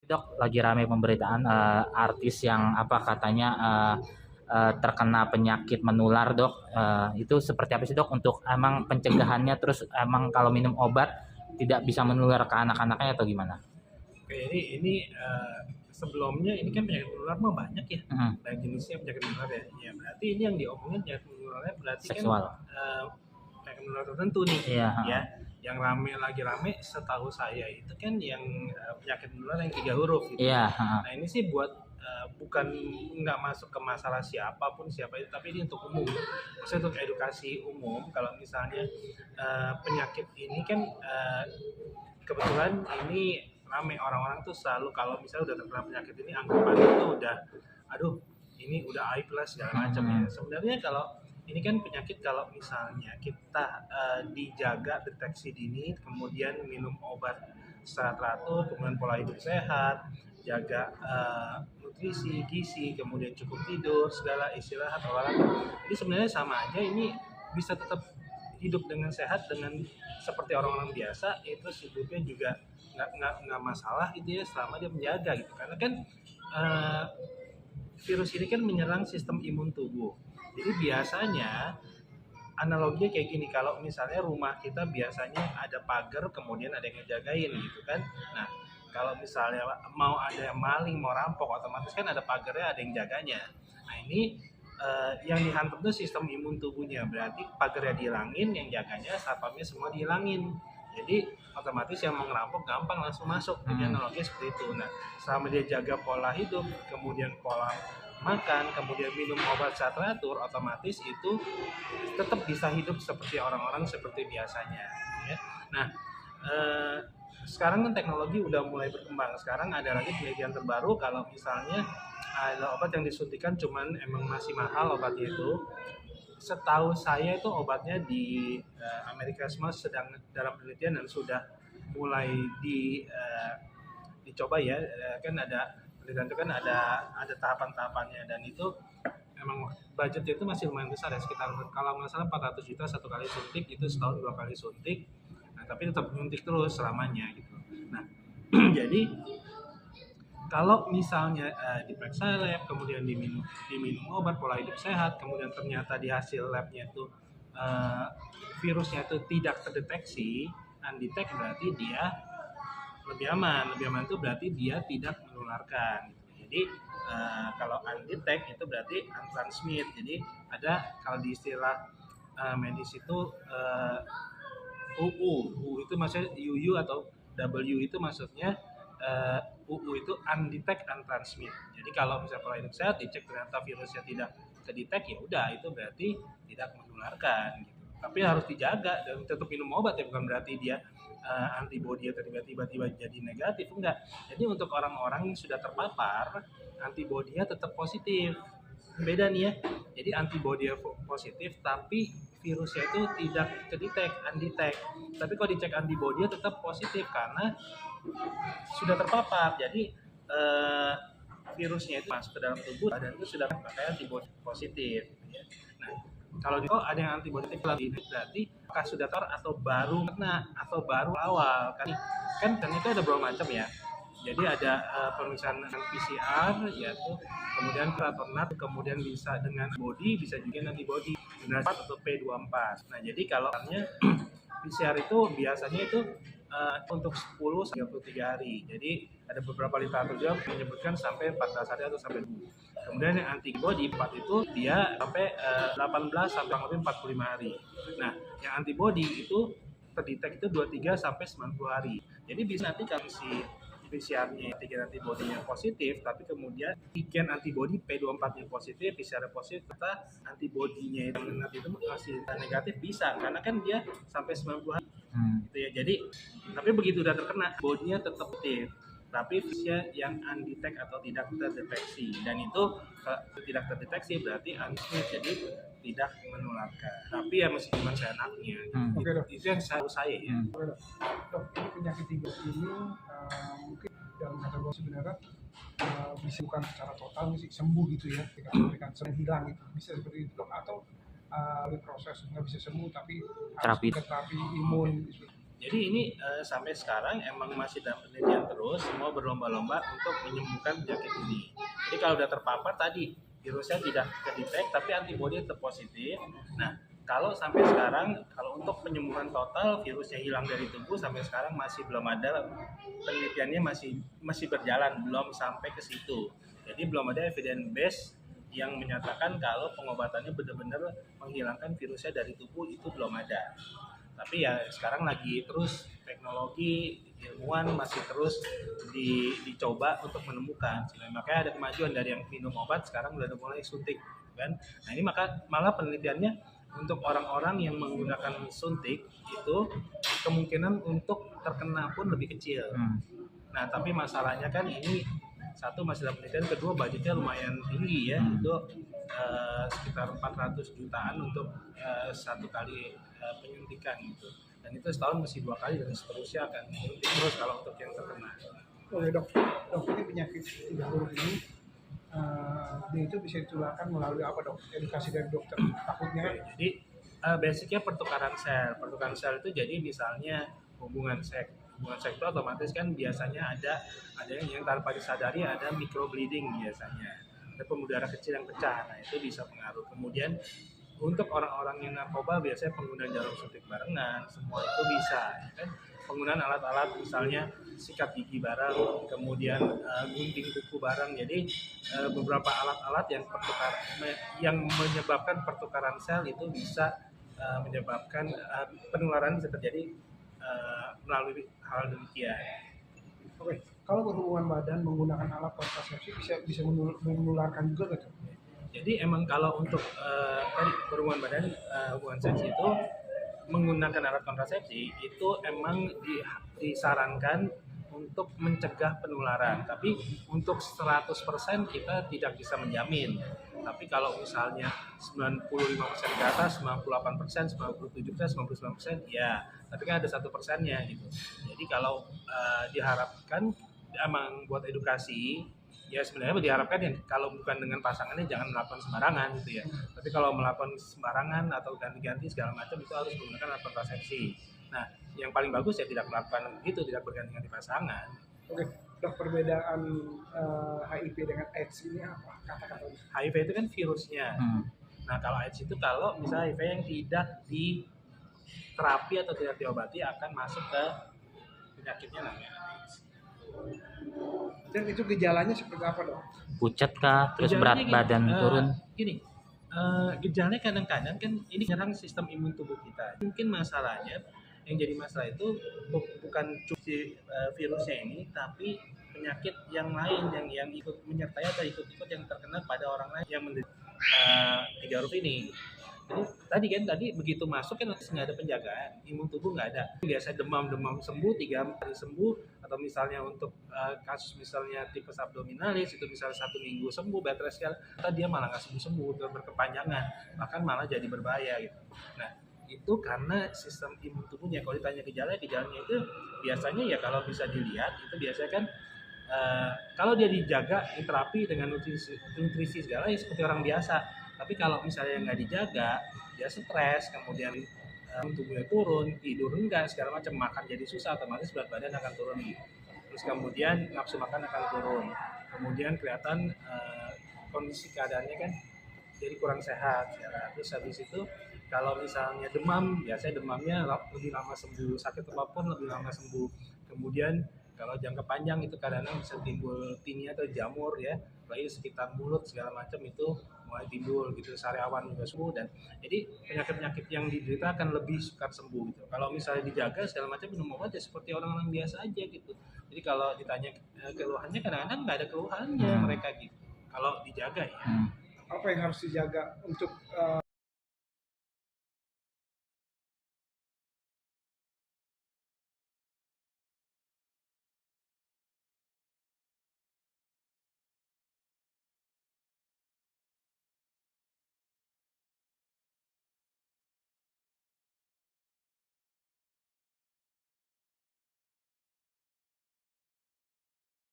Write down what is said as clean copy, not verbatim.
Dok, lagi ramai pemberitaan artis yang apa katanya terkena penyakit menular, Dok. Itu seperti apa sih, Dok, untuk emang pencegahannya, terus emang kalau minum obat tidak bisa menular ke anak-anaknya atau gimana? Oke, ini sebelumnya ini kan penyakit menular mah banyak ya, Mm, banyak jenisnya penyakit menular ya. Ya berarti ini yang diomongin penyakit menularnya berarti kan seksual. penyakit menular tertentu nih, Iya, ya. Yang lagi rame setahu saya itu kan yang penyakit menular yang 3 huruf gitu iya, ya. Nah ini sih buat bukan nggak masuk ke masalah siapa itu, tapi ini untuk umum. Maksudnya untuk edukasi umum. Kalau misalnya penyakit ini kan kebetulan ini rame orang-orang tuh selalu kalau misalnya udah terkena penyakit ini anggapannya tuh udah aduh ini udah aib lah segala macam ya. Sebenarnya kalau ini kan penyakit kalau misalnya kita dijaga deteksi dini, kemudian minum obat secara teratur, kemudian pola hidup sehat, jaga nutrisi, gizi, kemudian cukup tidur, segala istirahat, olahraga. Jadi sebenarnya sama aja ini bisa tetap hidup dengan sehat dengan seperti orang-orang biasa itu hidupnya juga nggak masalah gitu ya selama dia menjaga gitu karena kan uh, virus ini kan menyerang sistem imun tubuh jadi biasanya analoginya kayak gini kalau misalnya rumah kita biasanya ada pagar kemudian ada yang ngejagain gitu kan nah kalau misalnya mau ada yang maling mau rampok otomatis kan ada pagarnya ada yang jaganya nah ini yang dihantam itu sistem imun tubuhnya berarti pagarnya dihilangin yang jaganya satpamnya semua dihilangin jadi otomatis yang mau ngerampok gampang langsung masuk jadi analoginya seperti itu nah selama dia jaga pola hidup kemudian pola makan kemudian minum obat secara teratur otomatis itu tetap bisa hidup seperti orang-orang seperti biasanya ya. Nah sekarang kan teknologi udah mulai berkembang sekarang ada lagi penelitian terbaru kalau misalnya ada obat yang disuntikan cuman emang masih mahal obatnya itu setahu saya itu obatnya di Amerika semua sedang dalam penelitian dan sudah mulai dicoba ya kan ada penelitian itu kan ada tahapan-tahapannya dan itu emang budgetnya itu masih lumayan besar ya sekitar kalau nggak salah 400 juta satu kali suntik itu setahun 2 kali suntik nah tapi tetap nyuntik terus selamanya gitu nah jadi kalau misalnya diperiksa lab kemudian diminum obat pola hidup sehat kemudian ternyata di hasil labnya itu virusnya itu tidak terdeteksi undetect berarti dia lebih aman itu berarti dia tidak menularkan jadi kalau undetect itu berarti untransmit jadi ada kalau di istilah medis itu UU itu maksudnya UU atau W itu maksudnya UU itu undetect untransmit jadi kalau misalnya pola hidup sehat dicek ternyata virusnya tidak kedetek ya udah itu berarti tidak menularkan gitu tapi harus dijaga dan tetap minum obat ya bukan berarti dia antibodi tiba-tiba jadi negatif enggak jadi untuk orang-orang yang sudah terpapar antibodinya tetap positif beda nih ya jadi antibodi positif tapi virusnya itu tidak kedetek undetect tapi kalau dicek antibodinya tetap positif karena sudah terpapar jadi virusnya itu masuk ke dalam tubuh dan itu sudah pakai antibodi positif ya. Nah kalau ada yang antibodi berarti apakah sudah ter atau baru kena atau baru awal kan dan itu ada berapa macam ya jadi ada pemeriksaan dengan PCR yaitu kemudian raternat kemudian bisa dengan body bisa juga antibody dengan atau P24 nah jadi kalau PCR itu biasanya itu untuk 10 sampai 23 hari. Jadi ada beberapa literatur juga menyebutkan sampai 14 hari atau sampai 2. Kemudian yang antibody 4 itu dia sampai 18 sampai lebih 45 hari. Nah, yang antibody itu terdetek itu 23 sampai 90 hari. Jadi bisa nanti kalau si PCR-nya antigen antibody-nya positif, tapi kemudian antigen antibody P24-nya positif, PCR positif, ternyata antibody-nya itu masih negatif bisa, karena kan dia sampai 90 hari. Gitu ya. Jadi, tapi begitu udah terkena, bodinya tetap positif. Tapi virusnya yang undetect atau tidak terdeteksi dan itu tidak terdeteksi berarti undeteksi jadi tidak menularkan. Tapi ya masih cuma seenaknya. Oke, dok. Itu yang saya ya. Oke, dok. Dok, ini penyakit TB ini mungkin dalam kategori sebenarnya bisa bukan secara total sih sembuh gitu ya, ketika memberikan hilang gitu. Bisa seperti itu dok atau proses nggak bisa sembuh tapi harus Terapi. terapi imun gitu. Jadi ini sampai sekarang emang masih dalam penelitian terus, semua berlomba-lomba untuk menyembuhkan penyakit ini. Jadi kalau udah terpapar tadi, virusnya tidak kedetek tapi antibodi tetap positif. Nah, kalau sampai sekarang, kalau untuk penyembuhan total virusnya hilang dari tubuh sampai sekarang masih belum ada, penelitiannya masih berjalan, belum sampai ke situ. Jadi belum ada evidence base yang menyatakan kalau pengobatannya benar-benar menghilangkan virusnya dari tubuh, itu belum ada. Tapi ya sekarang lagi terus teknologi ilmuwan masih terus dicoba untuk menemukan. Makanya ada kemajuan dari yang minum obat sekarang udah mulai suntik kan. Nah ini malah penelitiannya untuk orang-orang yang menggunakan suntik itu kemungkinan untuk terkena pun lebih kecil. Nah tapi masalahnya kan ini satu masih dalam penelitian, kedua budgetnya lumayan tinggi ya, itu sekitar 400 jutaan untuk satu kali penyuntikan gitu, dan itu setahun mesti 2 kali dan seterusnya akan menyuntik terus kalau untuk yang terkena. Oke dok, ini penyakit lidah buruk ini dia itu bisa ditularkan melalui apa dok? Edukasi dari dokter takutnya. Jadi basicnya pertukaran sel itu jadi misalnya hubungan seks itu otomatis kan biasanya ada yang tanpa disadari ada microbleeding biasanya, ada pembuluh darah kecil yang pecah, nah itu bisa pengaruh. Kemudian untuk orang-orang yang narkoba biasanya penggunaan jarum suntik barengan, semua itu bisa kan, penggunaan alat-alat misalnya sikat gigi bareng, kemudian gunting kuku bareng. Jadi beberapa alat-alat yang menyebabkan pertukaran sel itu bisa menyebabkan penularan bisa terjadi melalui hal demikian. Oke, kalau berhubungan badan menggunakan alat kontrasepsi bisa menularkan juga gitu. Jadi emang kalau untuk tadi berhubungan badan, hubungan seks itu menggunakan alat kontrasepsi itu emang disarankan untuk mencegah penularan. Tapi untuk 100% kita tidak bisa menjamin. Tapi kalau misalnya 95% ke atas, 98%, 97%, 99%, ya. Tapi kan ada 1%-nya gitu. Jadi kalau diharapkan emang buat edukasi, ya sebenarnya diharapkan ya kalau bukan dengan pasangannya jangan melakukan sembarangan gitu ya. Tapi kalau melakukan sembarangan atau ganti-ganti segala macam itu harus menggunakan alat kontrasepsi. Nah, yang paling bagus ya tidak melakukan begitu, tidak berganti-ganti pasangan. Oke, dok, perbedaan HIV dengan AIDS ini apa? Kata-kata HIV itu kan virusnya. Nah, kalau AIDS itu kalau misalnya HIV yang tidak diterapi atau tidak diobati akan masuk ke penyakitnya namanya AIDS. Dan itu gejalanya seperti apa dok? Pucat kah, terus berat badan turun? Gini, gejalanya kadang-kadang kan ini menyerang sistem imun tubuh kita. Mungkin masalahnya yang jadi masalah itu bukan cuci virusnya ini, tapi penyakit yang lain yang ikut menyertai atau ikut-ikut yang terkena pada orang lain yang menderita 3 huruf ini. Jadi tadi begitu masuk kan nggak ada penjagaan, imun tubuh nggak ada. Biasa demam sembuh, 3 hari sembuh, atau misalnya untuk kasus misalnya tipes abdominalis itu misalnya 1 minggu sembuh, bed rest sekali, atau dia malah nggak sembuh berkepanjangan, bahkan malah jadi berbahaya gitu. Nah itu karena sistem imun tubuhnya. Kalau ditanya gejalanya itu biasanya ya kalau bisa dilihat itu biasanya kan kalau dia dijaga, diterapi dengan nutrisi segala ya seperti orang biasa. Tapi kalau misalnya nggak dijaga, dia stres, kemudian tubuhnya turun, tidur enggak, segala macam, makan jadi susah, otomatis berat badan akan turun. Terus kemudian nafsu makan akan turun. Kemudian kelihatan kondisi keadaannya kan jadi kurang sehat. Ya. Terus habis itu kalau misalnya demam, biasanya demamnya lebih lama sembuh, sakit apapun lebih lama sembuh. Kemudian kalau jangka panjang itu kadang-kadang bisa timbul tinea atau jamur ya, apalagi sekitar mulut segala macam itu mulai timbul gitu, sariawan juga sembuh, dan jadi penyakit-penyakit yang diderita akan lebih sukar sembuh gitu. Kalau misalnya dijaga segala macam minum obat ya seperti orang-orang biasa aja gitu. Jadi kalau ditanya keluhannya kadang-kadang nggak ada keluhannya mereka gitu. Kalau dijaga ya. Apa yang harus dijaga untuk